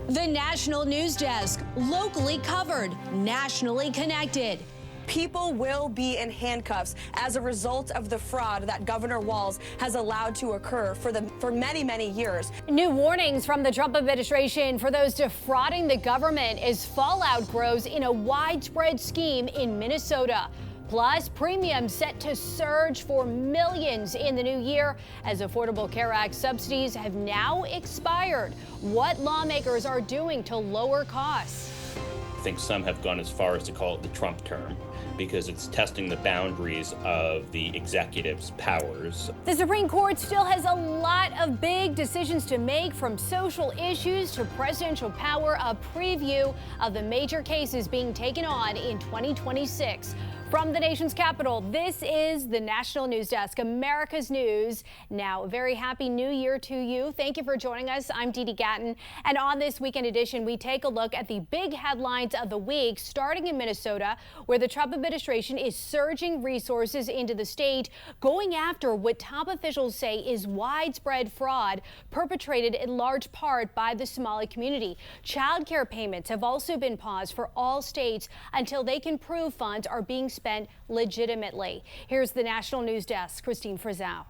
The National News Desk, locally covered, nationally connected. People will be in handcuffs as a result of the fraud that Governor Walz has allowed to occur for many, many years. New warnings from the Trump administration for those defrauding the government as fallout grows in a widespread scheme in Minnesota. Plus, premiums set to surge for millions in the new year as Affordable Care Act subsidies have now expired. What lawmakers are doing to lower costs. I think some have gone as far as to call it the Trump term, because it's testing the boundaries of the executive's powers. The Supreme Court still has a lot of big decisions to make, from social issues to presidential power. A preview of the major cases being taken on in 2026. From the nation's capital, this is the National News Desk, America's News. Now, a very happy new year to you. Thank you for joining us. I'm Dee Dee Gatton. And on this weekend edition, we take a look at the big headlines of the week, starting in Minnesota, where the Trump administration is surging resources into the state, going after what top officials say is widespread fraud perpetrated in large part by the Somali community. Child care payments have also been paused for all states until they can prove funds are being spent legitimately. Here's the National News Desk, Christine Frizzell.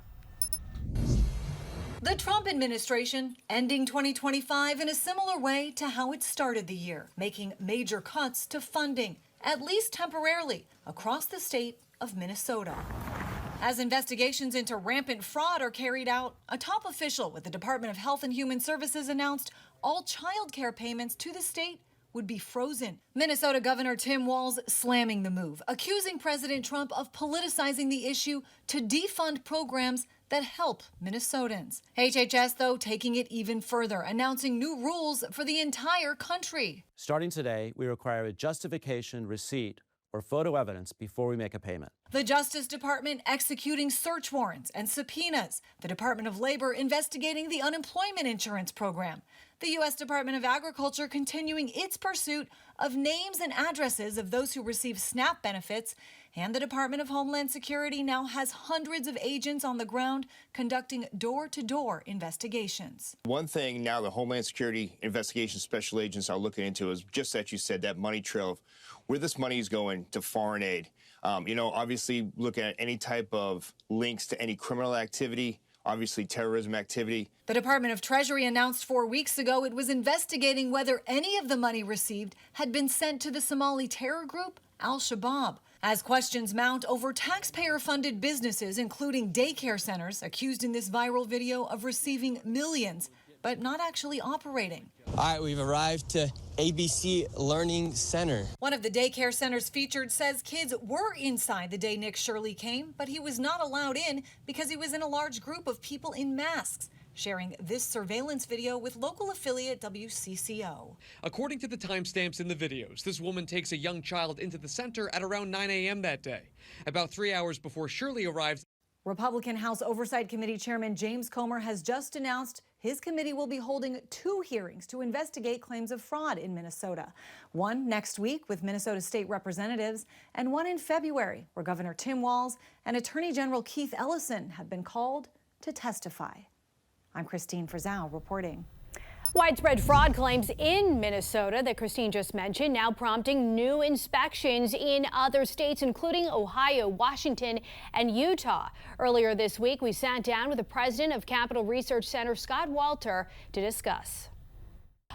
The Trump administration ending 2025 in a similar way to how it started the year, making major cuts to funding, at least temporarily, across the state of Minnesota. As investigations into rampant fraud are carried out, a top official with the Department of Health and Human Services announced all child care payments to the state would be frozen. Minnesota Governor Tim Walz slamming the move, accusing President Trump of politicizing the issue to defund programs that help Minnesotans. HHS, though, taking it even further, announcing new rules for the entire country. Starting today, we require a justification, receipt, or photo evidence before we make a payment. The Justice Department executing search warrants and subpoenas. The Department of Labor investigating the unemployment insurance program. The U.S. Department of Agriculture continuing its pursuit of names and addresses of those who receive SNAP benefits. And the Department of Homeland Security now has hundreds of agents on the ground conducting door-to-door investigations. One thing now the Homeland Security investigation special agents are looking into is just that you said, that money trail of where this money is going to foreign aid. Obviously looking at any type of links to any criminal activity, obviously terrorism activity. The Department of Treasury announced 4 weeks ago it was investigating whether any of the money received had been sent to the Somali terror group Al-Shabaab. As questions mount over taxpayer-funded businesses, including daycare centers, accused in this viral video of receiving millions, but not actually operating. All right, we've arrived to ABC Learning Center. One of the daycare centers featured says kids were inside the day Nick Shirley came, but he was not allowed in because he was in a large group of people in masks, sharing this surveillance video with local affiliate WCCO. According to the timestamps in the videos, this woman takes a young child into the center at around 9 a.m. that day. About 3 hours before Shirley arrives, Republican House Oversight Committee Chairman James Comer has just announced his committee will be holding 2 hearings to investigate claims of fraud in Minnesota. One next week with Minnesota state representatives, and one in February where Governor Tim Walz and Attorney General Keith Ellison have been called to testify. I'm Christine Frizzell reporting. Widespread fraud claims in Minnesota that Christine just mentioned now prompting new inspections in other states, including Ohio, Washington, and Utah. Earlier this week, we sat down with the president of Capital Research Center, Scott Walter, to discuss.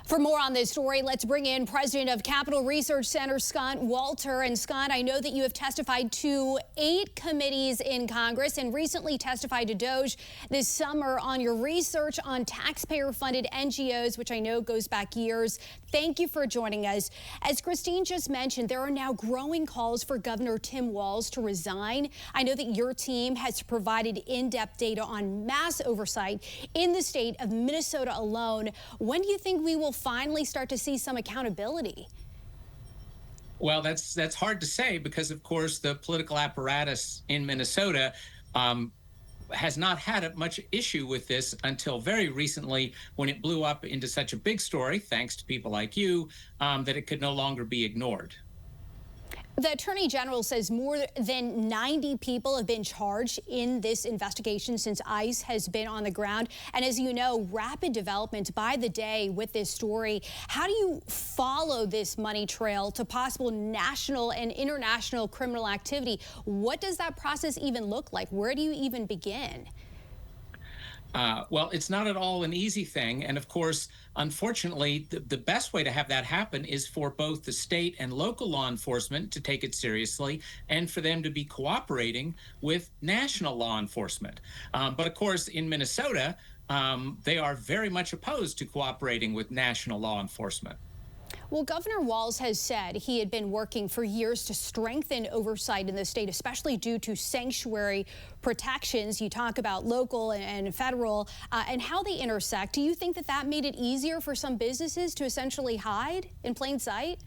For more on this story, let's bring in President of Capital Research Center, Scott Walter. And Scott, I know that you have testified to 8 committees in Congress and recently testified to DOJ this summer on your research on taxpayer-funded NGOs, which I know goes back years. Thank you for joining us. As Christine just mentioned, there are now growing calls for Governor Tim Walz to resign. I know that your team has provided in-depth data on mass oversight in the state of Minnesota alone. When do you think we will finally start to see some accountability? Well, that's hard to say because, of course, the political apparatus in Minnesota has not had much issue with this until very recently, when it blew up into such a big story, thanks to people like you, that it could no longer be ignored. The Attorney General says more than 90 people have been charged in this investigation since ICE has been on the ground. And as you know, rapid developments by the day with this story. How do you follow this money trail to possible national and international criminal activity? What does that process even look like? Where do you even begin? Well, it's not at all an easy thing. And of course, unfortunately, the best way to have that happen is for both the state and local law enforcement to take it seriously and for them to be cooperating with national law enforcement. But of course, in Minnesota, they are very much opposed to cooperating with national law enforcement. Well, Governor Walz has said he had been working for years to strengthen oversight in the state, especially due to sanctuary protections. You talk about local and federal and how they intersect. Do you think that that made it easier for some businesses to essentially hide in plain sight?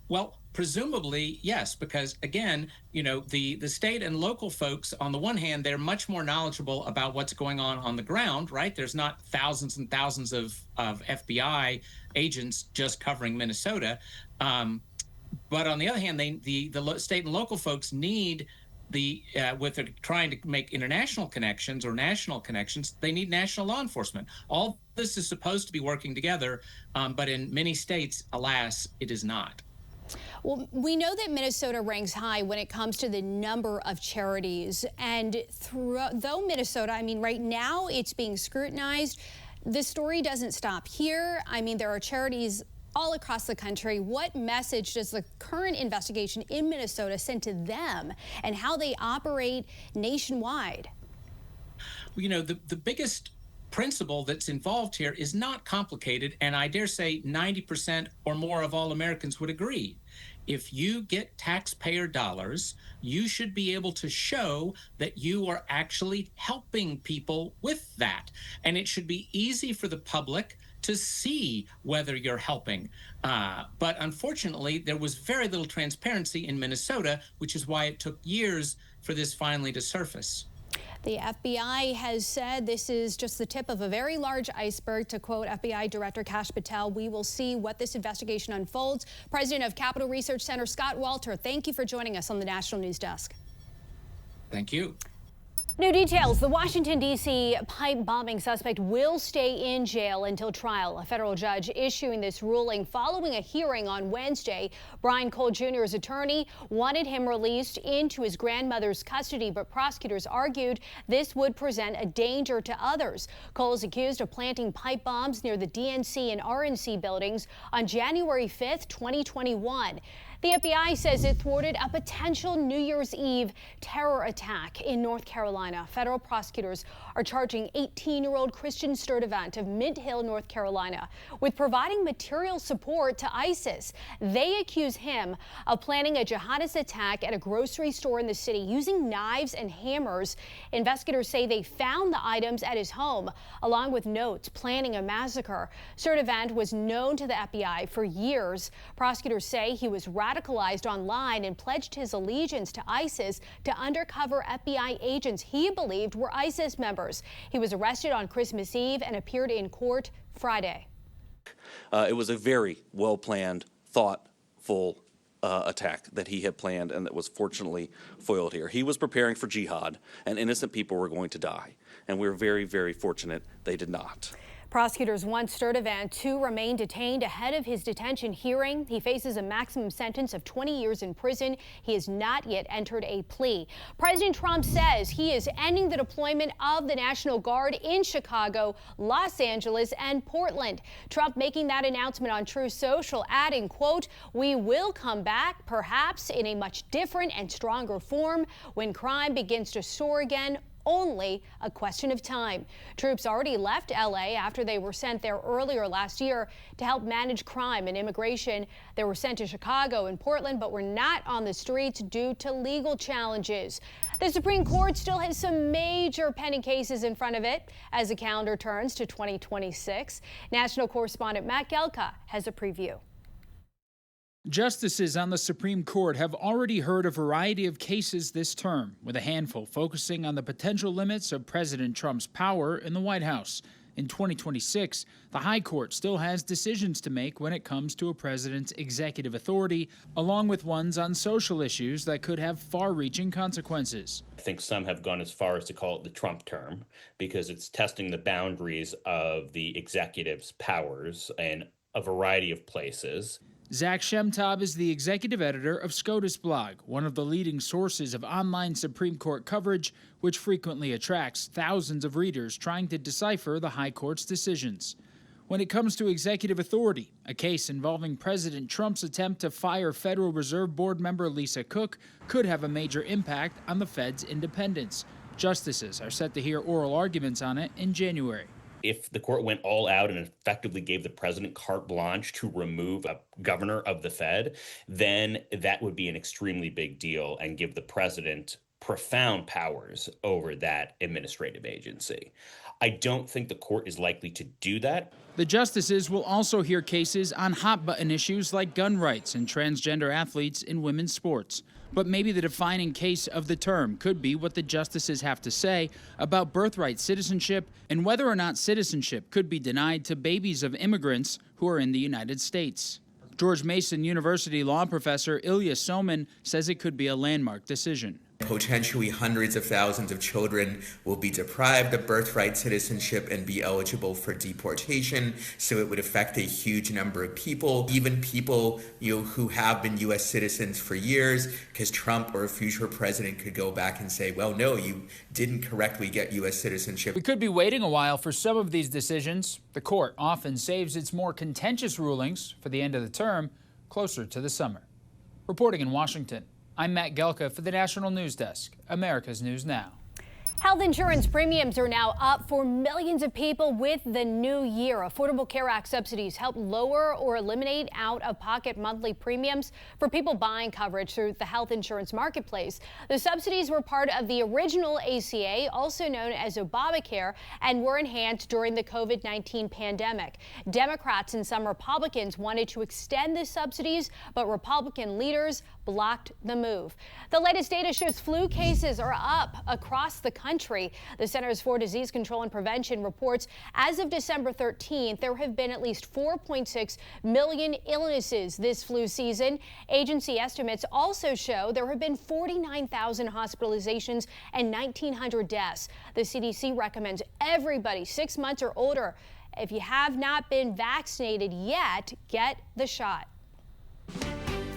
Well, presumably, yes, because again, you know, the state and local folks, on the one hand, they're much more knowledgeable about what's going on the ground, right? There's not thousands and thousands of FBI agents just covering Minnesota. But on the other hand, the state and local folks need with trying to make international connections or national connections, they need national law enforcement. All this is supposed to be working together, but in many states, alas, it is not. Well, we know that Minnesota ranks high when it comes to the number of charities. And though Minnesota, I mean, right now it's being scrutinized, the story doesn't stop here. I mean, there are charities all across the country. What message does the current investigation in Minnesota send to them and how they operate nationwide? You know, the biggest principle that's involved here is not complicated, and I dare say 90% or more of all Americans would agree. If you get taxpayer dollars, you should be able to show that you are actually helping people with that. And it should be easy for the public to see whether you're helping. But unfortunately, there was very little transparency in Minnesota, which is why it took years for this finally to surface. The FBI has said this is just the tip of a very large iceberg. To quote FBI Director Kash Patel, we will see what this investigation unfolds. President of Capital Research Center, Scott Walter, thank you for joining us on the National News Desk. Thank you. New details. The Washington, D.C. pipe bombing suspect will stay in jail until trial. A federal judge issuing this ruling following a hearing on Wednesday. Brian Cole Jr.'s attorney wanted him released into his grandmother's custody, but prosecutors argued this would present a danger to others. Cole is accused of planting pipe bombs near the DNC and RNC buildings on January 5th, 2021. The FBI says it thwarted a potential New Year's Eve terror attack in North Carolina. Federal prosecutors are charging 18-year-old Christian Sturdivant of Mint Hill, North Carolina, with providing material support to ISIS. They accuse him of planning a jihadist attack at a grocery store in the city using knives and hammers. Investigators say they found the items at his home, along with notes planning a massacre. Sturdivant was known to the FBI for years. Prosecutors say he was radicalized online and pledged his allegiance to ISIS to undercover FBI agents he believed were ISIS members. He was arrested on Christmas Eve and appeared in court Friday. It was a very well-planned, thoughtful attack that he had planned and that was fortunately foiled here. He was preparing for jihad, and innocent people were going to die. And we're very, very fortunate they did not. Prosecutors want Sturdivant to remain detained ahead of his detention hearing. He faces a maximum sentence of 20 years in prison. He has not yet entered a plea. President Trump says he is ending the deployment of the National Guard in Chicago, Los Angeles, and Portland. Trump making that announcement on Truth Social, adding, quote, "We will come back, perhaps in a much different and stronger form when crime begins to soar again. Only a question of time." Troops already left L.A. after they were sent there earlier last year to help manage crime and immigration. They were sent to Chicago and Portland, but were not on the streets due to legal challenges. The Supreme Court still has some major pending cases in front of it as the calendar turns to 2026. National correspondent Matt Gelka has a preview. Justices on the Supreme Court have already heard a variety of cases this term, with a handful focusing on the potential limits of President Trump's power in the White House. In 2026, the High Court still has decisions to make when it comes to a president's executive authority, along with ones on social issues that could have far-reaching consequences. I think some have gone as far as to call it the Trump term because it's testing the boundaries of the executive's powers in a variety of places. Zach Shemtab is the executive editor of SCOTUS blog, one of the leading sources of online Supreme Court coverage, which frequently attracts thousands of readers trying to decipher the High Court's decisions. When it comes to executive authority, a case involving President Trump's attempt to fire Federal Reserve Board member Lisa Cook could have a major impact on the Fed's independence. Justices are set to hear oral arguments on it in January. If the court went all out and effectively gave the president carte blanche to remove a governor of the Fed, then that would be an extremely big deal and give the president profound powers over that administrative agency. I don't think the court is likely to do that. The justices will also hear cases on hot-button issues like gun rights and transgender athletes in women's sports. But maybe the defining case of the term could be what the justices have to say about birthright citizenship and whether or not citizenship could be denied to babies of immigrants who are in the United States. George Mason University law professor Ilya Soman says it could be a landmark decision. Potentially hundreds of thousands of children will be deprived of birthright citizenship and be eligible for deportation. So it would affect a huge number of people, even people who have been U.S. citizens for years, because Trump or a future president could go back and say, well, no, you didn't correctly get U.S. citizenship. We could be waiting a while for some of these decisions. The court often saves its more contentious rulings for the end of the term closer to the summer. Reporting in Washington, I'm Matt Gelka for the National News Desk, America's News Now. Health insurance premiums are now up for millions of people with the new year. Affordable Care Act subsidies help lower or eliminate out-of-pocket monthly premiums for people buying coverage through the health insurance marketplace. The subsidies were part of the original ACA, also known as Obamacare, and were enhanced during the COVID-19 pandemic. Democrats and some Republicans wanted to extend the subsidies, but Republican leaders blocked the move. The latest data shows flu cases are up across the country. The Centers for Disease Control and Prevention reports as of December 13th, there have been at least 4.6 million illnesses this flu season. Agency estimates also show there have been 49,000 hospitalizations and 1,900 deaths. The CDC recommends everybody 6 months or older, if you have not been vaccinated yet, get the shot.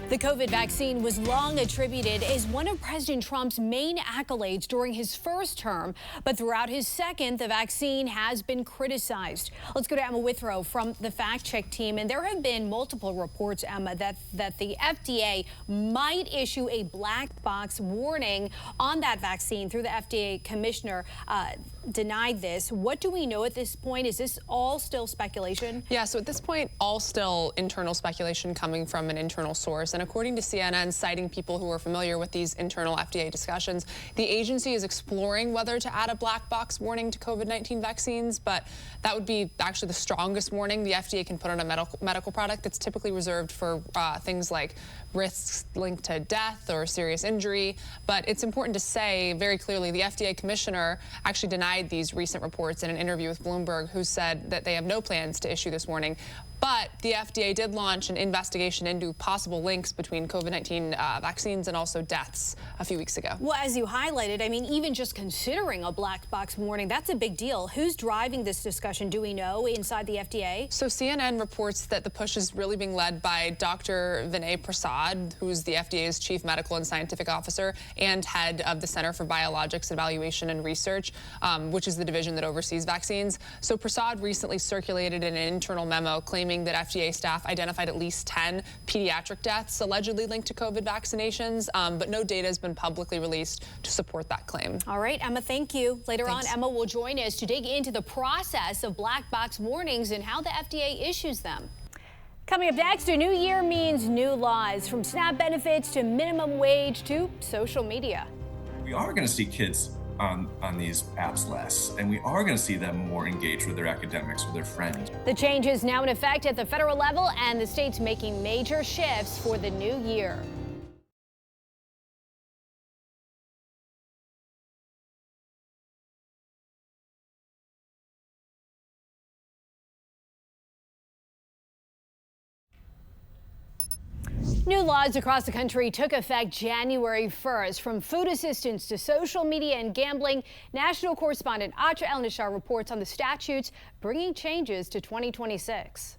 The COVID vaccine was long attributed as one of President Trump's main accolades during his first term, but throughout his second, the vaccine has been criticized. Let's go to Emma Withrow from the Fact Check team, and there have been multiple reports, Emma, that the FDA might issue a black box warning on that vaccine. Through the FDA commissioner denied this. What do we know at this point? Is this all still speculation? Yeah, so at this point, all still internal speculation coming from an internal source. And according to CNN, citing people who are familiar with these internal FDA discussions, the agency is exploring whether to add a black box warning to COVID-19 vaccines, but that would be actually the strongest warning the FDA can put on a medical product that's typically reserved for things like risks linked to death or serious injury. But it's important to say very clearly the FDA commissioner actually denied these recent reports in an interview with Bloomberg, who said that they have no plans to issue this warning. But the FDA did launch an investigation into possible links between COVID-19 vaccines and also deaths a few weeks ago. Well, as you highlighted, I mean, even just considering a black box warning, that's a big deal. Who's driving this discussion? Do we know inside the FDA? So CNN reports that the push is really being led by Dr. Vinay Prasad, who's the FDA's chief medical and scientific officer and head of the Center for Biologics Evaluation and Research, which is the division that oversees vaccines. So Prasad recently circulated in an internal memo claiming that FDA staff identified at least 10 pediatric deaths allegedly linked to COVID vaccinations, but no data has been publicly released to support that claim. All right, Emma, thank you. Later Thanks. on, Emma will join us to dig into the process of black box warnings and how the FDA issues them. Coming up next, a new year means new laws, from SNAP benefits to minimum wage to social media. We are going to see kids on these apps less, and we are going to see them more engaged with their academics, with their friends. The change is now in effect at the federal level, and the state's making major shifts for the new year. New laws across the country took effect January 1st. From food assistance to social media and gambling, national correspondent Atra El-Nashar reports on the statutes bringing changes to 2026.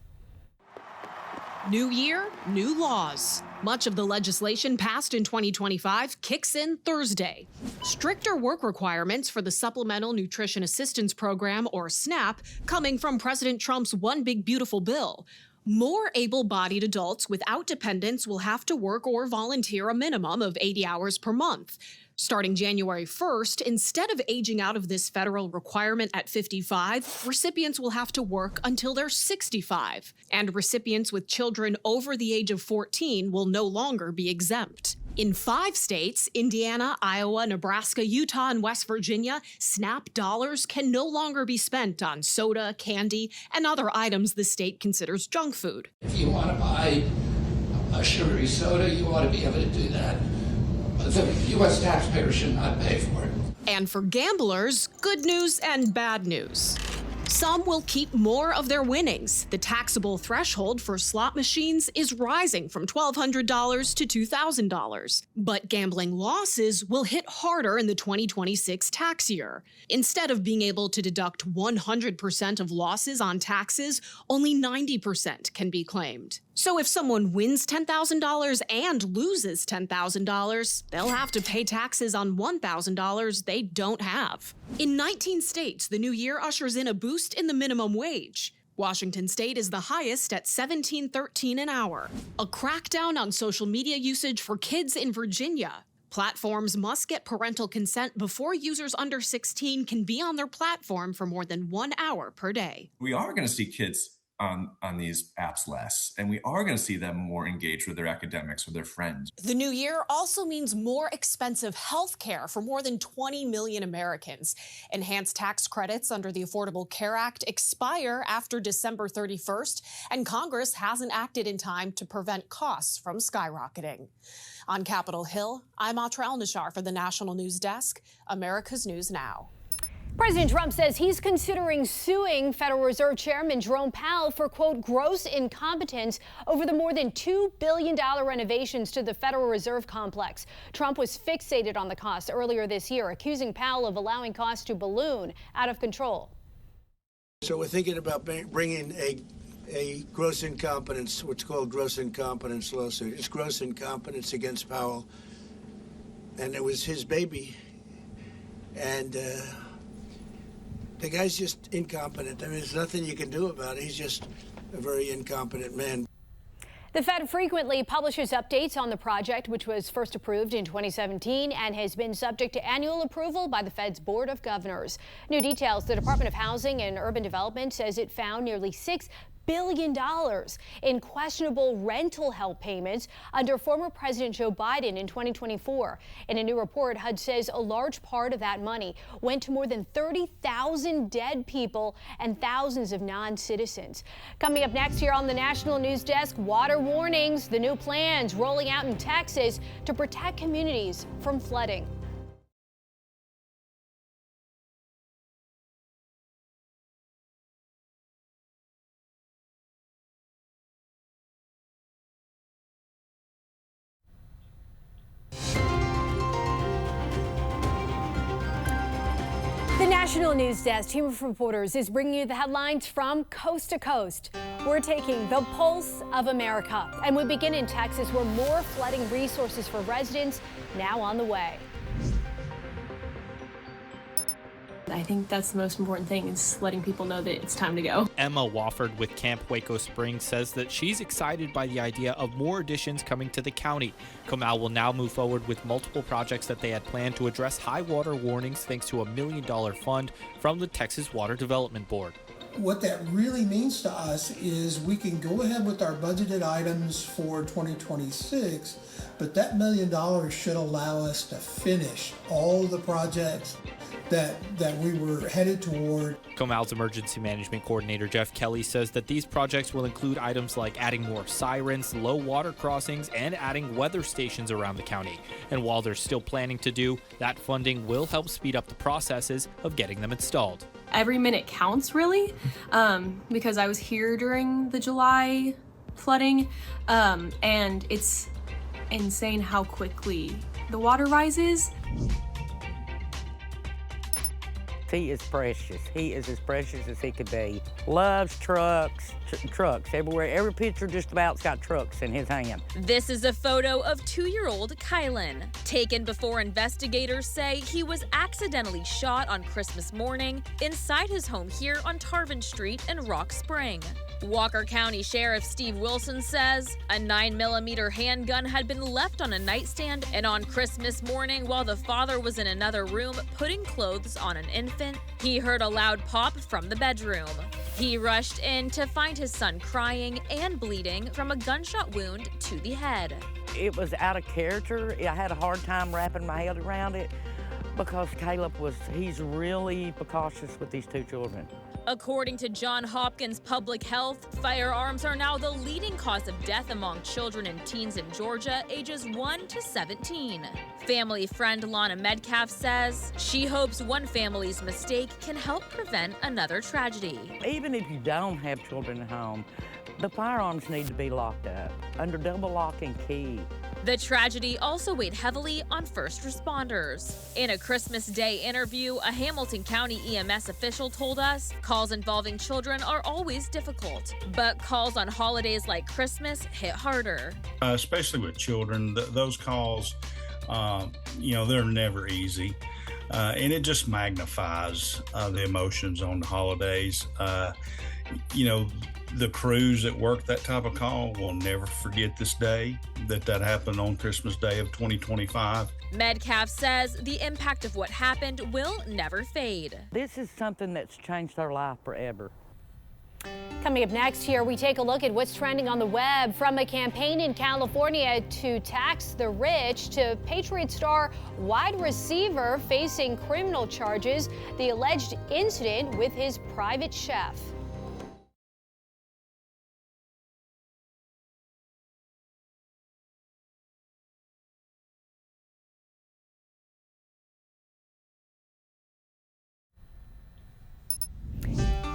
New year, new laws. Much of the legislation passed in 2025 kicks in Thursday. Stricter work requirements for the Supplemental Nutrition Assistance Program, or SNAP, coming from President Trump's One Big Beautiful Bill. More able-bodied adults without dependents will have to work or volunteer a minimum of 80 hours per month. Starting January 1st, instead of aging out of this federal requirement at 55, recipients will have to work until they're 65. And recipients with children over the age of 14 will no longer be exempt. In 5 states, Indiana, Iowa, Nebraska, Utah, and West Virginia, SNAP dollars can no longer be spent on soda, candy, and other items the state considers junk food. If you want to buy a sugary soda, you ought to be able to do that. The U.S. taxpayer should not pay for it. And for gamblers, good news and bad news. Some will keep more of their winnings. The taxable threshold for slot machines is rising from $1,200 to $2,000. But gambling losses will hit harder in the 2026 tax year. Instead of being able to deduct 100% of losses on taxes, only 90% can be claimed. So if someone wins $10,000 and loses $10,000, they'll have to pay taxes on $1,000 they don't have. In 19 states, the new year ushers in a boost in the minimum wage. Washington state is the highest at $17.13 an hour. A crackdown on social media usage for kids in Virginia. Platforms must get parental consent before users under 16 can be on their platform for more than 1 hour per day. We are going to see kids on these apps less, and we are going to see them more engaged with their academics, with their friends. The new year also means more expensive health care for more than 20 million Americans. Enhanced tax credits under the Affordable Care Act expire after December 31st, and Congress hasn't acted in time to prevent costs from skyrocketing. On Capitol Hill, I'm Atra El-Nashar for the National News Desk, America's News Now. President Trump says he's considering suing Federal Reserve Chairman Jerome Powell for, quote, gross incompetence over the more than $2 billion renovations to the Federal Reserve Complex. Trump was fixated on the costs earlier this year, accusing Powell of allowing costs to balloon out of control. So we're thinking about bringing a gross incompetence, what's called gross incompetence lawsuit. It's gross incompetence against Powell, and it was his baby, and the guy's just incompetent. I mean, there's nothing you can do about it. He's just a very incompetent man. The Fed frequently publishes updates on the project, which was first approved in 2017 and has been subject to annual approval by the Fed's Board of Governors. New details: the Department of Housing and Urban Development says it found nearly $6 billion in questionable rental help payments under former President Joe Biden in 2024. In a new report, HUD says a large part of that money went to more than 30,000 dead people and thousands of non-citizens. Coming up next here on the National News Desk, water warnings, the new plans rolling out in Texas to protect communities from flooding. The National News Desk, team of reporters, is bringing you the headlines from coast to coast. We're taking the pulse of America, and we begin in Texas, where more flooding resources for residents now on the way. I think that's the most important thing, is letting people know that it's time to go. Emma Wofford with Camp Waco Springs says that she's excited by the idea of more additions coming to the county. Comal will now move forward with multiple projects that they had planned to address high water warnings thanks to $1 million fund from the Texas Water Development Board. What that really means to us is we can go ahead with our budgeted items for 2026, but that $1 million should allow us to finish all the projects that we were headed toward. Comal's Emergency Management Coordinator Jeff Kelly says that these projects will include items like adding more sirens, low water crossings, and adding weather stations around the county. And while they're still planning to do, that funding will help speed up the processes of getting them installed. Every minute counts, really, because I was here during the July flooding, and it's insane how quickly the water rises. He is precious. He is as precious as he could be. Loves trucks, trucks everywhere. Every picture just about's got trucks in his hand. This is a photo of 2-year-old Kylan, taken before investigators say he was accidentally shot on Christmas morning inside his home here on Tarvin Street in Rock Spring. Walker County Sheriff Steve Wilson says a 9mm handgun had been left on a nightstand, and on Christmas morning, while the father was in another room putting clothes on an infant, he heard a loud pop from the bedroom. He rushed in to find his son crying and bleeding from a gunshot wound to the head. It was out of character. I had a hard time wrapping my head around it because he's really precautious with these two children. According to Johns Hopkins Public Health, firearms are now the leading cause of death among children and teens in Georgia, ages 1 to 17. Family friend Lana Metcalf says she hopes one family's mistake can help prevent another tragedy. Even if you don't have children at home, the firearms need to be locked up under double lock and key. The tragedy also weighed heavily on first responders. In a Christmas Day interview, a Hamilton County EMS official told us calls involving children are always difficult, but calls on holidays like Christmas hit harder. Especially with children, those calls, they're never easy. And it just magnifies the emotions on the holidays. The crews that work that type of call will never forget this day, that happened on Christmas Day of 2025. Metcalf says the impact of what happened will never fade. This is something that's changed our life forever. Coming up next here, we take a look at what's trending on the web, from a campaign in California to tax the rich to Patriot star wide receiver facing criminal charges, the alleged incident with his private chef.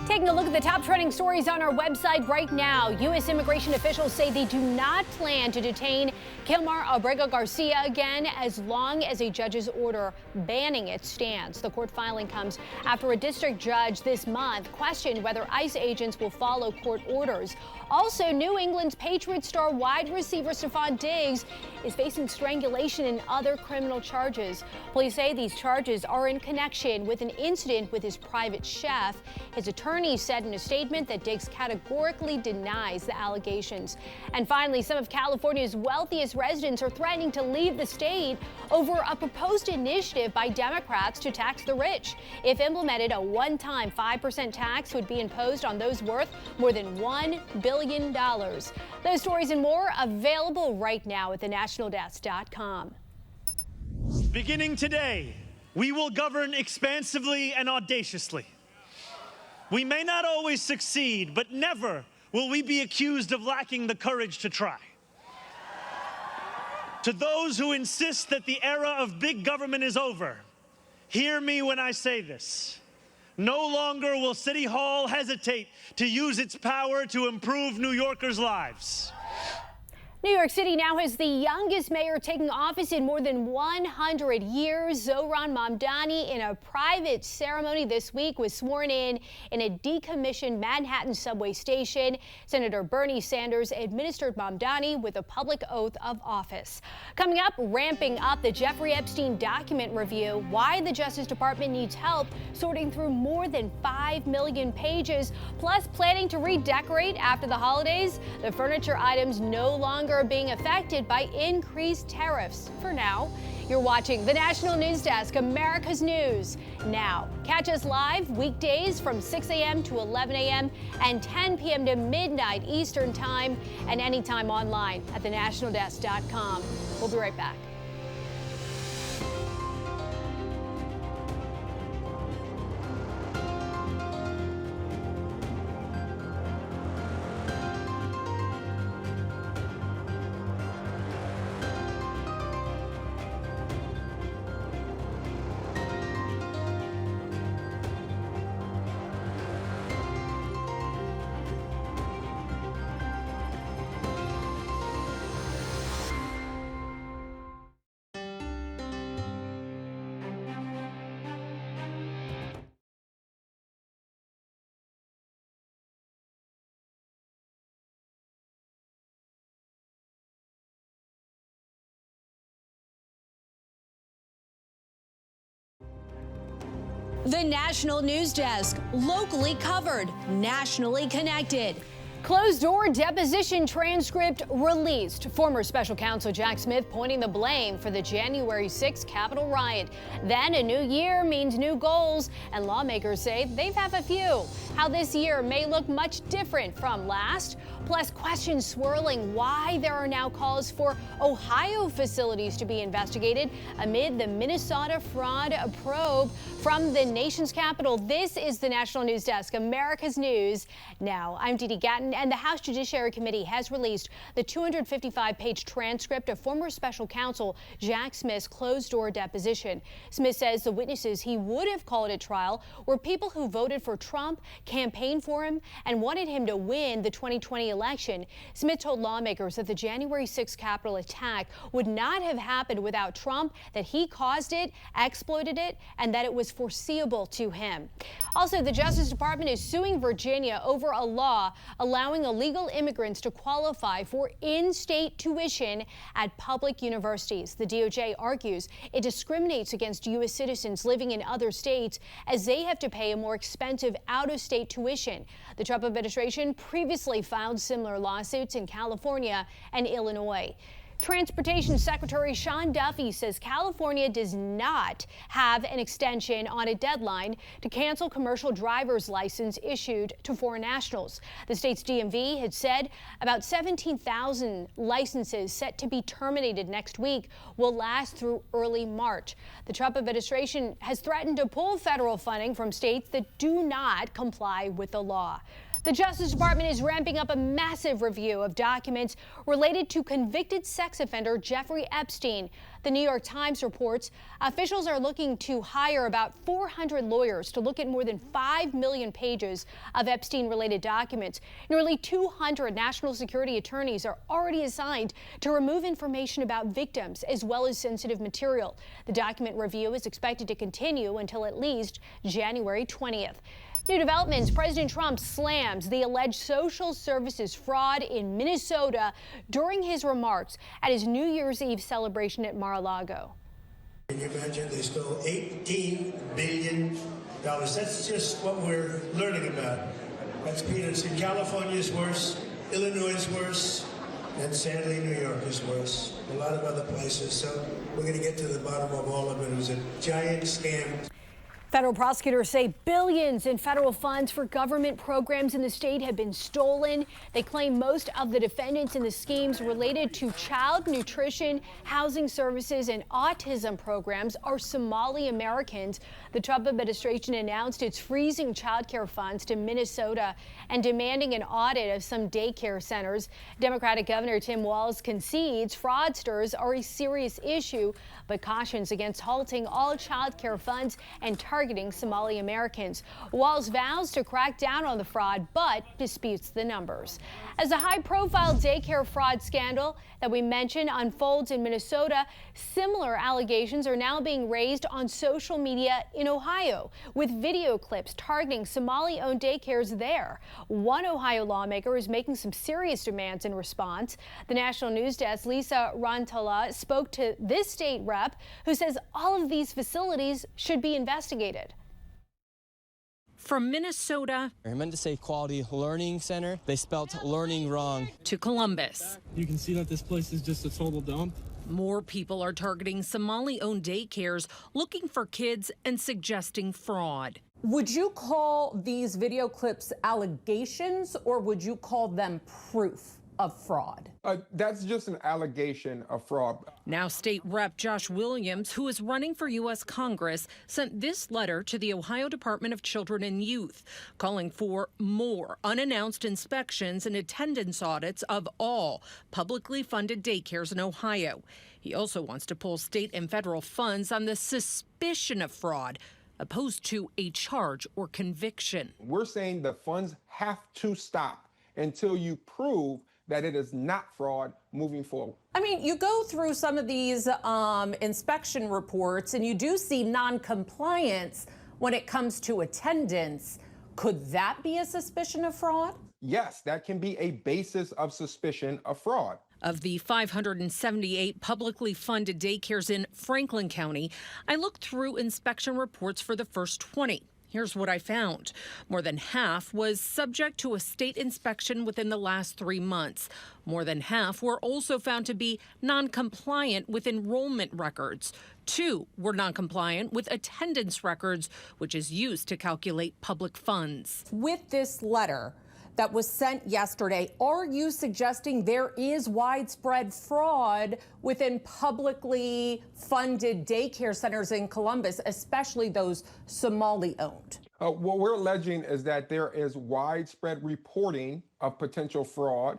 Taking a look at the top trending stories on our website right now. U.S. immigration officials say they do not plan to detain Kilmar Abrego Garcia again as long as a judge's order banning it stands. The court filing comes after a district judge this month questioned whether ICE agents will follow court orders. Also, New England's Patriot star wide receiver Stephon Diggs is facing strangulation and other criminal charges. Police say these charges are in connection with an incident with his private chef. His attorney said in a statement that Diggs categorically denies the allegations. And finally, some of California's wealthiest residents are threatening to leave the state over a proposed initiative by Democrats to tax the rich. If implemented, a one-time 5% tax would be imposed on those worth more than $1 billion. Those stories and more available right now at thenationaldesk.com. Beginning today, we will govern expansively and audaciously. We may not always succeed, but never will we be accused of lacking the courage to try. To those who insist that the era of big government is over, hear me when I say this. No longer will City Hall hesitate to use its power to improve New Yorkers' lives. New York City now has the youngest mayor taking office in more than 100 years. Zohran Mamdani, in a private ceremony this week, was sworn in a decommissioned Manhattan subway station. Senator Bernie Sanders administered Mamdani with a public oath of office. Coming up, ramping up the Jeffrey Epstein document review, why the Justice Department needs help sorting through more than 5 million pages, plus planning to redecorate after the holidays. The furniture items no longer are being affected by increased tariffs. For now, you're watching the National News Desk, America's News Now. Catch us live weekdays from 6 a.m. to 11 a.m. and 10 p.m. to midnight Eastern Time, and anytime online at thenationaldesk.com. We'll be right back. The National News Desk, locally covered, nationally connected. Closed-door deposition transcript released. Former special counsel Jack Smith pointing the blame for the January 6th Capitol riot. Then a new year means new goals, and lawmakers say they have a few. How this year may look much different from last. Plus, questions swirling why there are now calls for Ohio facilities to be investigated amid the Minnesota fraud probe from the nation's capital. This is the National News Desk, America's News. Now, I'm Dee Dee Gatton, and the House Judiciary Committee has released the 255-page transcript of former special counsel Jack Smith's closed-door deposition. Smith says the witnesses he would have called at trial were people who voted for Trump, campaigned for him, and wanted him to win the 2020 election. Smith told lawmakers that the January 6th Capitol attack would not have happened without Trump, that he caused it, exploited it, and that it was foreseeable to him. Also, the Justice Department is suing Virginia over a law allowing illegal immigrants to qualify for in-state tuition at public universities. The DOJ argues it discriminates against U.S. citizens living in other states as they have to pay a more expensive out-of-state tuition. The Trump administration previously filed similar lawsuits in California and Illinois. Transportation Secretary Sean Duffy says California does not have an extension on a deadline to cancel commercial driver's license issued to foreign nationals. The state's DMV had said about 17,000 licenses set to be terminated next week will last through early March. The Trump administration has threatened to pull federal funding from states that do not comply with the law. The Justice Department is ramping up a massive review of documents related to convicted sex offender Jeffrey Epstein. The New York Times reports officials are looking to hire about 400 lawyers to look at more than 5 million pages of Epstein-related documents. Nearly 200 national security attorneys are already assigned to remove information about victims as well as sensitive material. The document review is expected to continue until at least January 20th. New developments, President Trump slams the alleged social services fraud in Minnesota during his remarks at his New Year's Eve celebration at Mar-a-Lago. Can you imagine they stole $18 billion? That's just what we're learning about. That's peanuts. In California is worse, Illinois is worse, and sadly New York is worse. A lot of other places. So we're going to get to the bottom of all of it. It was a giant scam. Federal prosecutors say billions in federal funds for government programs in the state have been stolen. They claim most of the defendants in the schemes related to child nutrition, housing services, and autism programs are Somali Americans. The Trump administration announced it's freezing child care funds to Minnesota and demanding an audit of some daycare centers. Democratic Governor Tim Walz concedes fraudsters are a serious issue, but cautions against halting all child care funds and targeting Somali Americans. Walz vows to crack down on the fraud, but disputes the numbers. As a high-profile daycare fraud scandal that we mentioned unfolds in Minnesota, similar allegations are now being raised on social media in Ohio, with video clips targeting Somali-owned daycares there. One Ohio lawmaker is making some serious demands in response. The National News Desk, Lisa Rantala, spoke to this state rep who says all of these facilities should be investigated. From Minnesota, I meant to say Quality Learning Center. They spelled learning wrong. To Columbus. You can see that this place is just a total dump. More people are targeting Somali-owned daycares, looking for kids and suggesting fraud. Would you call these video clips allegations, or would you call them proof of fraud? That's just an allegation of fraud. Now, State Rep Josh Williams, who is running for U.S. Congress, sent this letter to the Ohio Department of Children and Youth, calling for more unannounced inspections and attendance audits of all publicly funded daycares in Ohio. He also wants to pull state and federal funds on the suspicion of fraud, opposed to a charge or conviction. We're saying the funds have to stop until you prove that it is not fraud moving forward. I mean, you go through some of these inspection reports and you do see non-compliance when it comes to attendance. Could that be a suspicion of fraud? Yes, that can be a basis of suspicion of fraud. Of the 578 publicly funded daycares in Franklin County, I looked through inspection reports for the first 20. Here's what I found. More than half was subject to a state inspection within the last 3 months. More than half were also found to be non-compliant with enrollment records. 2 were non-compliant with attendance records, which is used to calculate public funds. With this letter that was sent yesterday, are you suggesting there is widespread fraud within publicly funded daycare centers in Columbus, especially those Somali-owned? What we're alleging is that there is widespread reporting of potential fraud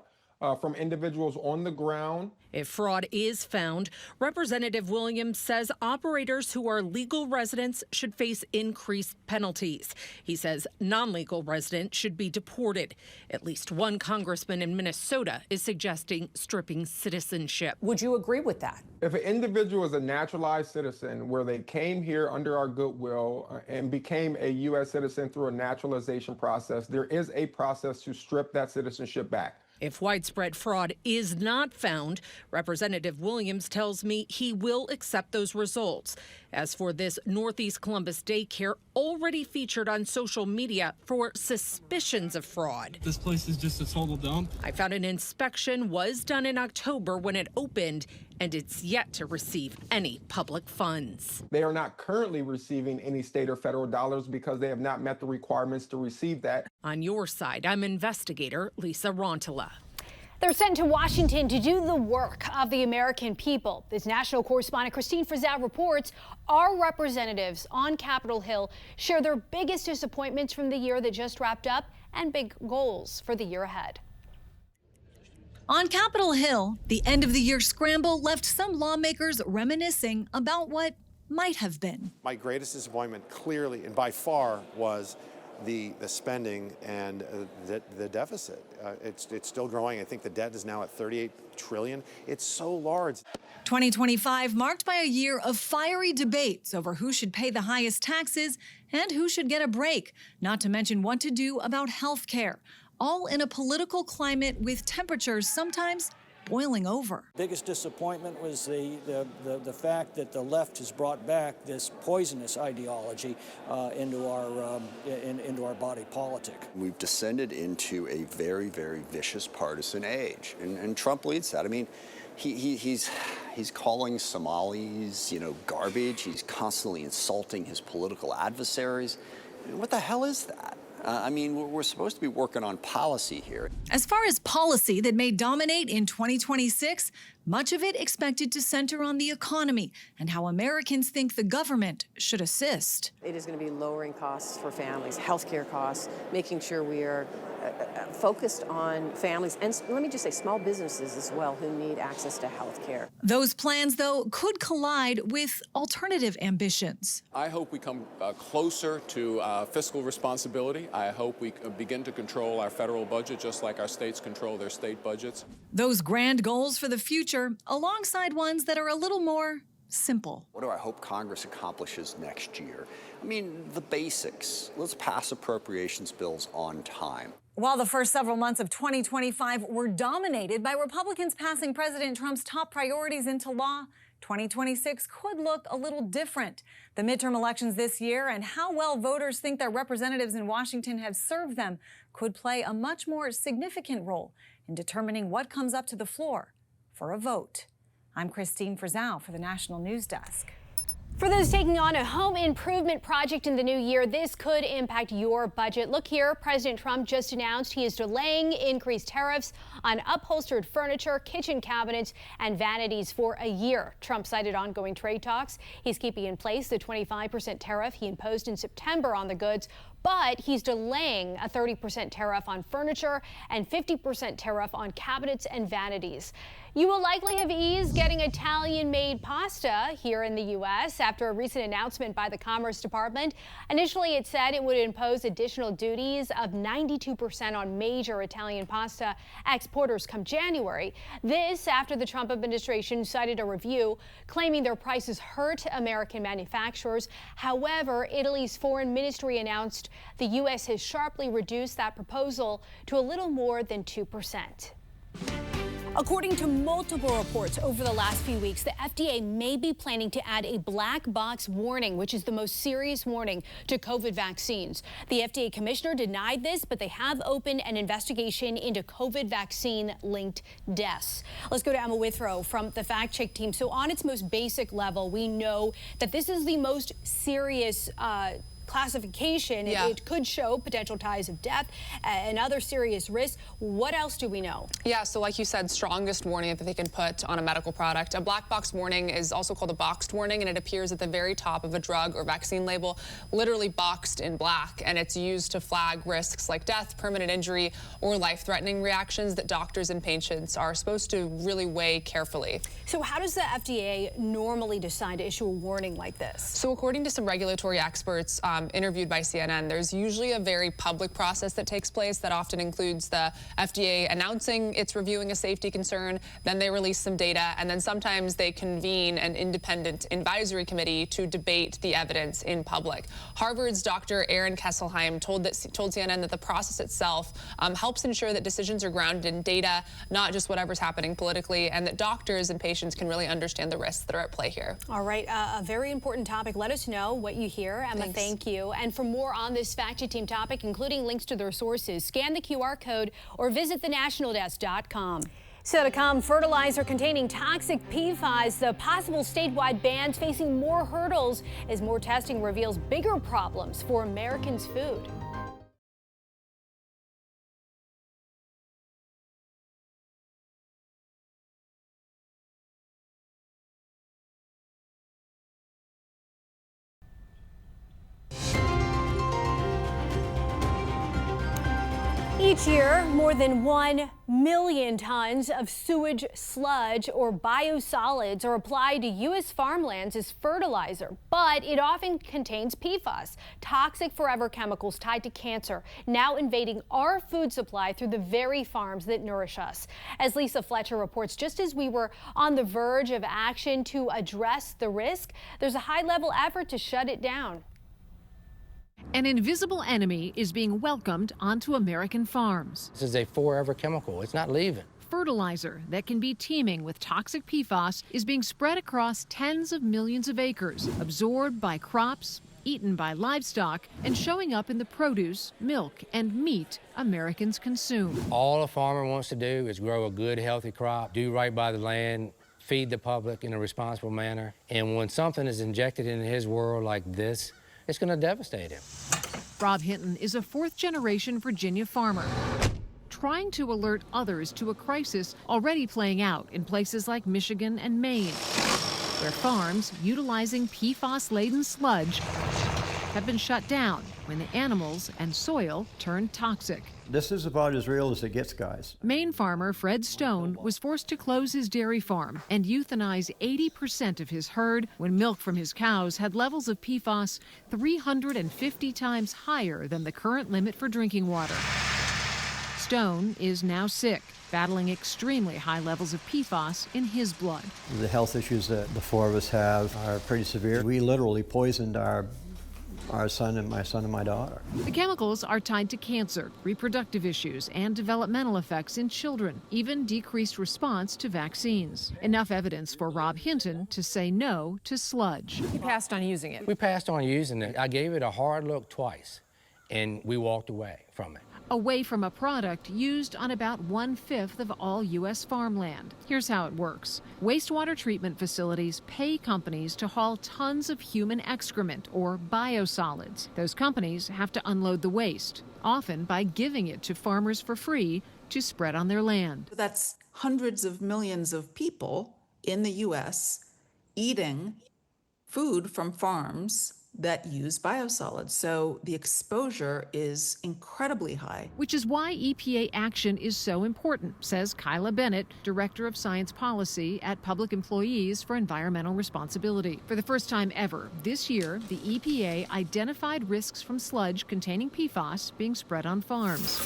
from individuals on the ground. If fraud is found, Representative Williams says operators who are legal residents should face increased penalties. He says non-legal residents should be deported. At least one congressman in Minnesota is suggesting stripping citizenship. Would you agree with that? If an individual is a naturalized citizen where they came here under our goodwill and became a U.S. citizen through a naturalization process, there is a process to strip that citizenship back. If widespread fraud is not found, Representative Williams tells me he will accept those results. As for this Northeast Columbus daycare already featured on social media for suspicions of fraud. This place is just a total dump. I found an inspection was done in October when it opened, and it's yet to receive any public funds. They are not currently receiving any state or federal dollars because they have not met the requirements to receive that. On your side, I'm investigator Lisa Rontola. They're sent to Washington to do the work of the American people. This national correspondent Christine Frizzell reports our representatives on Capitol Hill share their biggest disappointments from the year that just wrapped up and big goals for the year ahead. On Capitol Hill, the end of the year scramble left some lawmakers reminiscing about what might have been. My greatest disappointment clearly and by far was the spending and the deficit. It's still growing. I think the debt is now at $38 trillion. It's so large. 2025 marked by a year of fiery debates over who should pay the highest taxes and who should get a break, not to mention what to do about health care, all in a political climate with temperatures sometimes boiling over. Biggest disappointment was the fact that the left has brought back this poisonous ideology into our body politic. We've descended into a very, very vicious partisan age, and Trump leads that. I mean, he's calling Somalis, garbage. He's constantly insulting his political adversaries. What the hell is that? I mean, we're supposed to be working on policy here. As far as policy that may dominate in 2026, much of it expected to center on the economy and how Americans think the government should assist. It is going to be lowering costs for families, healthcare costs, making sure we are focused on families and, let me just say, small businesses as well who need access to health care. Those plans, though, could collide with alternative ambitions. I hope we come closer to fiscal responsibility. I hope we begin to control our federal budget just like our states control their state budgets. Those grand goals for the future, alongside ones that are a little more simple. What do I hope Congress accomplishes next year? I mean, the basics. Let's pass appropriations bills on time. While the first several months of 2025 were dominated by Republicans passing President Trump's top priorities into law, 2026 could look a little different. The midterm elections this year and how well voters think their representatives in Washington have served them could play a much more significant role in determining what comes up to the floor for a vote. I'm Christine Frizzell for the National News Desk. For those taking on a home improvement project in the new year, this could impact your budget. Look here, President Trump just announced he is delaying increased tariffs on upholstered furniture, kitchen cabinets, and vanities for a year. Trump cited ongoing trade talks. He's keeping in place the 25% tariff he imposed in September on the goods, but he's delaying a 30% tariff on furniture and 50% tariff on cabinets and vanities. You will likely have ease getting Italian-made pasta here in the U.S. after a recent announcement by the Commerce Department. Initially, it said it would impose additional duties of 92% on major Italian pasta exporters come January. This after the Trump administration cited a review claiming their prices hurt American manufacturers. However, Italy's foreign ministry announced the U.S. has sharply reduced that proposal to a little more than 2%. According to multiple reports over the last few weeks, the FDA may be planning to add a black box warning, which is the most serious warning to COVID vaccines. The FDA commissioner denied this, but they have opened an investigation into COVID vaccine-linked deaths. Let's go to Emma Withrow from the Fact Check team. So on its most basic level, we know that this is the most serious classification. Yeah. It could show potential ties of death and other serious risks. What else do we know? Yeah, so like you said, strongest warning that they can put on a medical product. A black box warning is also called a boxed warning, and it appears at the very top of a drug or vaccine label, literally boxed in black, and it's used to flag risks like death, permanent injury, or life-threatening reactions that doctors and patients are supposed to really weigh carefully. So how does the FDA normally decide to issue a warning like this? So according to some regulatory experts interviewed by CNN, there's usually a very public process that takes place that often includes the FDA announcing it's reviewing a safety concern, then they release some data, and then sometimes they convene an independent advisory committee to debate the evidence in public. Harvard's Dr. Aaron Kesselheim told CNN that the process itself helps ensure that decisions are grounded in data, not just whatever's happening politically, and that doctors and patients can really understand the risks that are at play here. All right, a very important topic. Let us know what you hear. Emma, thank you. And for more on this Fact Check team topic, including links to their sources, scan the QR code or visit thenationaldesk.com. So to come, fertilizer containing toxic PFAS, the possible statewide bans facing more hurdles as more testing reveals bigger problems for Americans' food. Each year, more than 1 million tons of sewage sludge or biosolids are applied to U.S. farmlands as fertilizer, but it often contains PFAS, toxic forever chemicals tied to cancer, now invading our food supply through the very farms that nourish us. As Lisa Fletcher reports, just as we were on the verge of action to address the risk, there's a high-level effort to shut it down. An invisible enemy is being welcomed onto American farms. This is a forever chemical. It's not leaving. Fertilizer that can be teeming with toxic PFAS is being spread across tens of millions of acres, absorbed by crops, eaten by livestock, and showing up in the produce, milk, and meat Americans consume. All a farmer wants to do is grow a good, healthy crop, do right by the land, feed the public in a responsible manner. And when something is injected into his world like this, it's going to devastate him. Rob Hinton is a fourth-generation Virginia farmer, trying to alert others to a crisis already playing out in places like Michigan and Maine, where farms utilizing PFAS-laden sludge have been shut down when the animals and soil turned toxic. This is about as real as it gets, guys. Maine farmer Fred Stone was forced to close his dairy farm and euthanize 80% of his herd when milk from his cows had levels of PFAS 350 times higher than the current limit for drinking water. Stone is now sick, battling extremely high levels of PFAS in his blood. The health issues that the four of us have are pretty severe. We literally poisoned our son and my daughter. The chemicals are tied to cancer, reproductive issues, and developmental effects in children, even decreased response to vaccines. Enough evidence for Rob Hinton to say no to sludge. He passed on using it. We passed on using it. I gave it a hard look twice, and we walked away from it. Away from a product used on about 1/5 of all U.S. farmland. Here's how it works. Wastewater treatment facilities pay companies to haul tons of human excrement, or biosolids. Those companies have to unload the waste, often by giving it to farmers for free to spread on their land. That's hundreds of millions of people in the U.S. eating food from farms that use biosolids. So the exposure is incredibly high. Which is why EPA action is so important, says Kyla Bennett, Director of Science Policy at Public Employees for Environmental Responsibility. For the first time ever, this year, the EPA identified risks from sludge containing PFAS being spread on farms.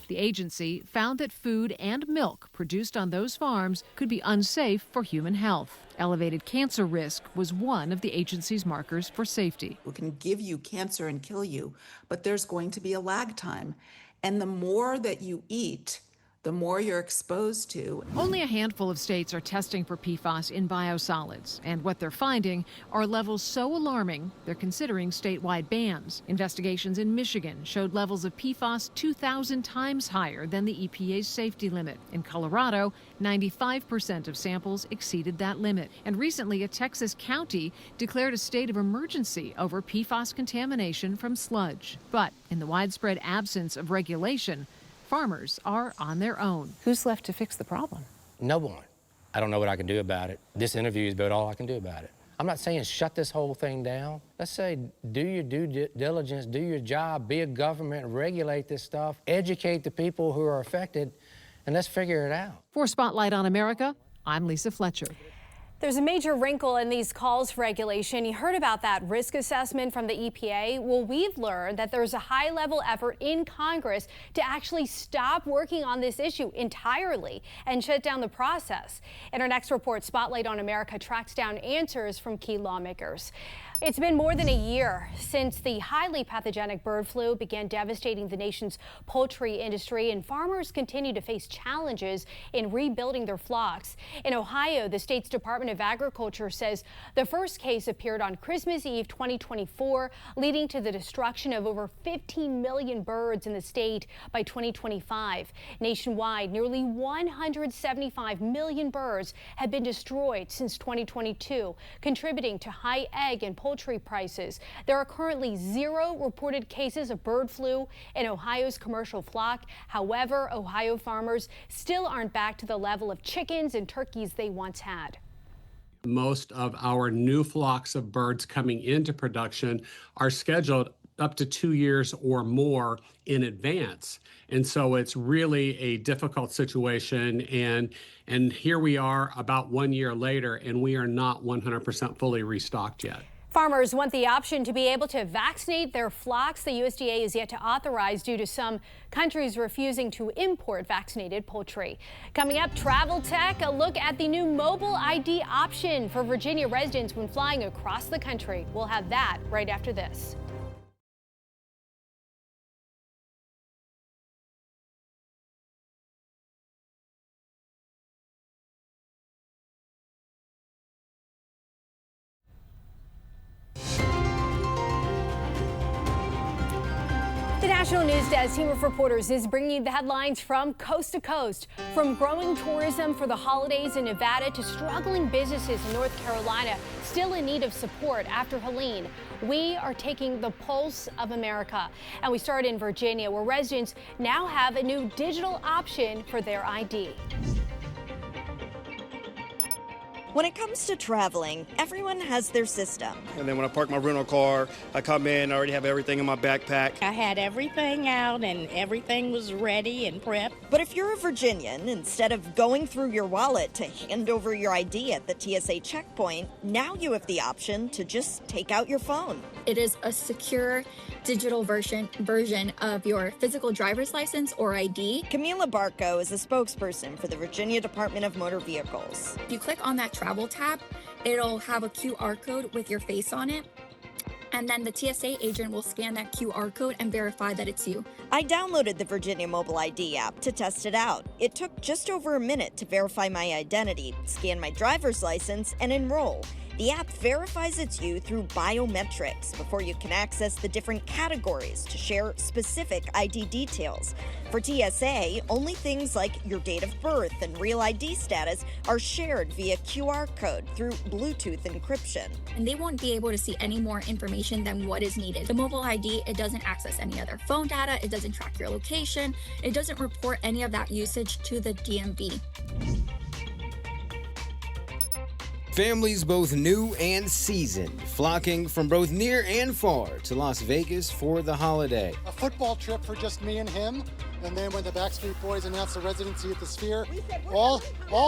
The agency found that food and milk produced on those farms could be unsafe for human health. Elevated cancer risk was one of the agency's markers for safety. We can give you cancer and kill you, but there's going to be a lag time. And the more that you eat, the more you're exposed to. Only a handful of states are testing for PFAS in biosolids, and what they're finding are levels so alarming they're considering statewide bans. Investigations in Michigan showed levels of PFAS 2,000 times higher than the EPA's safety limit. In Colorado, 95% of samples exceeded that limit. And recently, a Texas county declared a state of emergency over PFAS contamination from sludge. But in the widespread absence of regulation, farmers are on their own. Who's left to fix the problem? No one. I don't know what I can do about it. This interview is about all I can do about it. I'm not saying shut this whole thing down. Let's say do your due diligence, do your job, be a government, regulate this stuff, educate the people who are affected, and let's figure it out. For Spotlight on America, I'm Lisa Fletcher. There's a major wrinkle in these calls for regulation. You heard about that risk assessment from the EPA. Well, we've learned that there's a high-level effort in Congress to actually stop working on this issue entirely and shut down the process. In our next report, Spotlight on America tracks down answers from key lawmakers. It's been more than a year since the highly pathogenic bird flu began devastating the nation's poultry industry, and farmers continue to face challenges in rebuilding their flocks. In Ohio, the state's Department of Agriculture says the first case appeared on Christmas Eve 2024, leading to the destruction of over 15 million birds in the state by 2025. Nationwide, nearly 175 million birds have been destroyed since 2022, contributing to high egg and poultry prices. There are currently 0 reported cases of bird flu in Ohio's commercial flock. However, Ohio farmers still aren't back to the level of chickens and turkeys they once had. Most of our new flocks of birds coming into production are scheduled up to 2 years or more in advance. And so it's really a difficult situation. And here we are about 1 year later, and we are not 100% fully restocked yet. Farmers want the option to be able to vaccinate their flocks. The USDA is yet to authorize due to some countries refusing to import vaccinated poultry. Coming up, travel tech, a look at the new mobile ID option for Virginia residents when flying across the country. We'll have that right after this. The National News Desk team of reporters is bringing you the headlines from coast to coast. From growing tourism for the holidays in Nevada to struggling businesses in North Carolina still in need of support after Helene. We are taking the pulse of America. And we start in Virginia, where residents now have a new digital option for their ID. When it comes to traveling, everyone has their system. And then when I park my rental car, I come in, I already have everything in my backpack. I had everything out and everything was ready and prepped. But if you're a Virginian, instead of going through your wallet to hand over your ID at the TSA checkpoint, now you have the option to just take out your phone. It is a secure digital version of your physical driver's license or ID. Camila Barco is a spokesperson for the Virginia Department of Motor Vehicles. If you click on that travel tab, it'll have a QR code with your face on it. And then the TSA agent will scan that QR code and verify that it's you. I downloaded the Virginia Mobile ID app to test it out. It took just over a minute to verify my identity, scan my driver's license, and enroll. The app verifies it's you through biometrics before you can access the different categories to share specific ID details. For TSA, only things like your date of birth and real ID status are shared via QR code through Bluetooth encryption. And they won't be able to see any more information than what is needed. The mobile ID, it doesn't access any other phone data, it doesn't track your location, it doesn't report any of that usage to the DMV. Families both new and seasoned, flocking from both near and far to Las Vegas for the holiday. A football trip for just me and him, and then when the Backstreet Boys announced the residency at the Sphere, all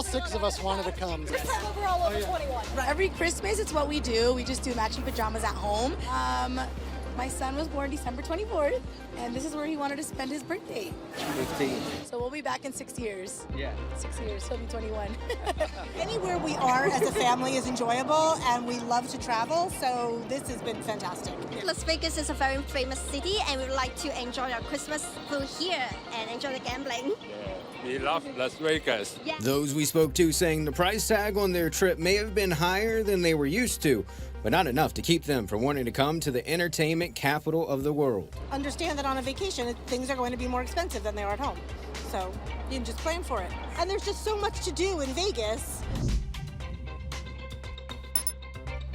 6 of us wanted to come. This time we're all over 21. Every Christmas, it's what we do. We just do matching pajamas at home. My son was born December 24th, and this is where he wanted to spend his birthday. 15. So we'll be back in 6 years. Yeah. 6 years, he'll be 21. Anywhere we are as a family is enjoyable, and we love to travel, so this has been fantastic. Las Vegas is a very famous city, and we would like to enjoy our Christmas food here and enjoy the gambling. We love Las Vegas. Those we spoke to saying the price tag on their trip may have been higher than they were used to, but not enough to keep them from wanting to come to the entertainment capital of the world. Understand that on a vacation, things are going to be more expensive than they are at home. So you can just plan for it. And there's just so much to do in Vegas.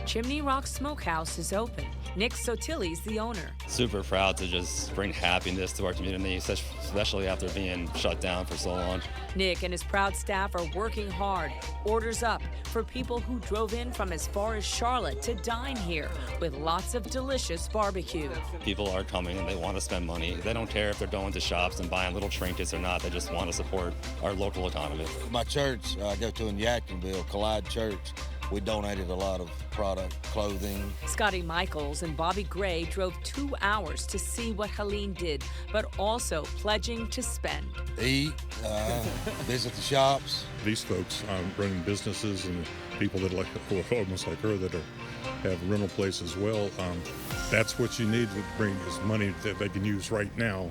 Chimney Rock Smokehouse is open. Nick Sotilli's the owner. Super proud to just bring happiness to our community, especially after being shut down for so long. Nick and his proud staff are working hard. Orders up for people who drove in from as far as Charlotte to dine here with lots of delicious barbecue. People are coming and they want to spend money. They don't care if they're going to shops and buying little trinkets or not. They just want to support our local economy. My church, I go to in Yadkinville, Collide Church. We donated a lot of product, clothing. Scotty Michaels and Bobby Gray drove 2 hours to see what Helene did, but also pledging to spend. Eat, visit the shops. These folks running businesses and people that like almost like her that have rental places as well. That's what you need to bring is money that they can use right now.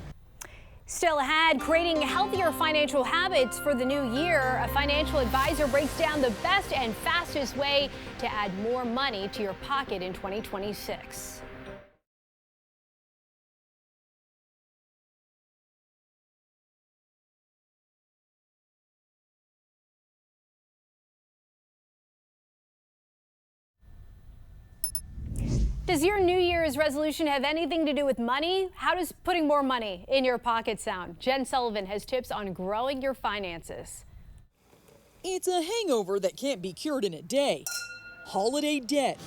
Still ahead, creating healthier financial habits for the new year. A financial advisor breaks down the best and fastest way to add more money to your pocket in 2026. Does your New Year's resolution have anything to do with money? How does putting more money in your pocket sound? Jen Sullivan has tips on growing your finances. It's a hangover that can't be cured in a day. Holiday debt.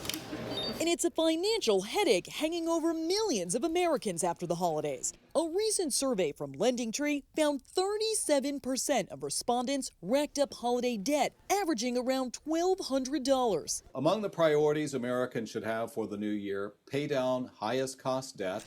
And it's a financial headache hanging over millions of Americans after the holidays. A recent survey from LendingTree found 37% of respondents racked up holiday debt, averaging around $1,200. Among the priorities Americans should have for the new year, pay down highest cost debt.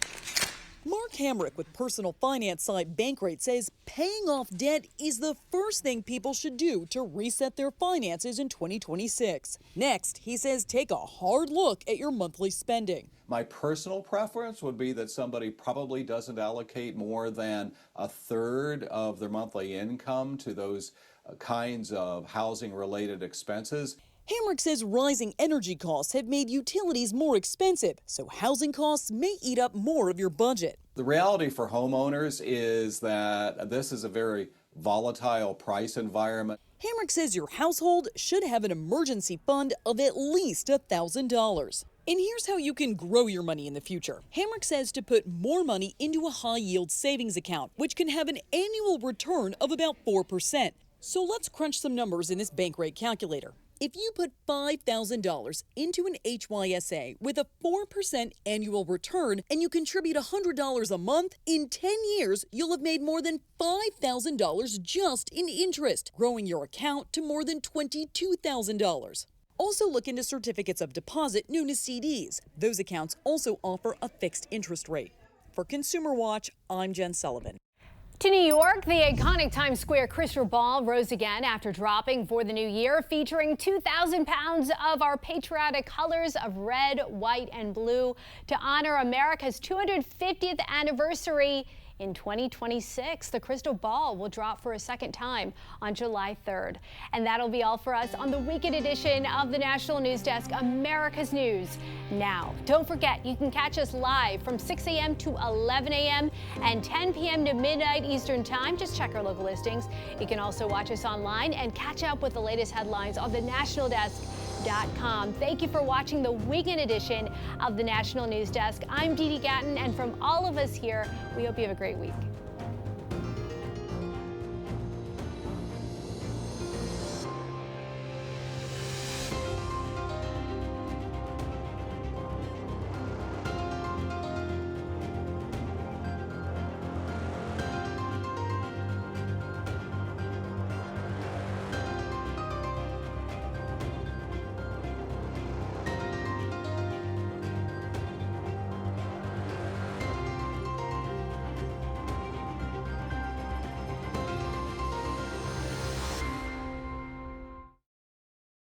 Mark Hamrick with personal finance site Bankrate says paying off debt is the first thing people should do to reset their finances in 2026. Next, he says take a hard look at your monthly spending. My personal preference would be that somebody probably doesn't allocate more than a third of their monthly income to those kinds of housing-related expenses. Hamrick says rising energy costs have made utilities more expensive, so housing costs may eat up more of your budget. The reality for homeowners is that this is a very volatile price environment. Hamrick says your household should have an emergency fund of at least $1,000. And here's how you can grow your money in the future. Hamrick says to put more money into a high-yield savings account, which can have an annual return of about 4%. So let's crunch some numbers in this Bankrate calculator. If you put $5,000 into an HYSA with a 4% annual return and you contribute $100 a month, in 10 years, you'll have made more than $5,000 just in interest, growing your account to more than $22,000. Also look into certificates of deposit known as CDs. Those accounts also offer a fixed interest rate. For Consumer Watch, I'm Jen Sullivan. To New York, the iconic Times Square crystal ball rose again after dropping for the new year, featuring 2,000 pounds of our patriotic colors of red, white, and blue to honor America's 250th anniversary. In 2026, the crystal ball will drop for a second time on July 3rd. And that'll be all for us on the weekend edition of the National News Desk, America's News Now. Don't forget, you can catch us live from 6 a.m. to 11 a.m. and 10 p.m. to midnight Eastern Time. Just check our local listings. You can also watch us online and catch up with the latest headlines on the nationaldesk.com. Thank you for watching the weekend edition of the National News Desk. I'm Dee Dee Gatton, and from all of us here, we hope you have a great week.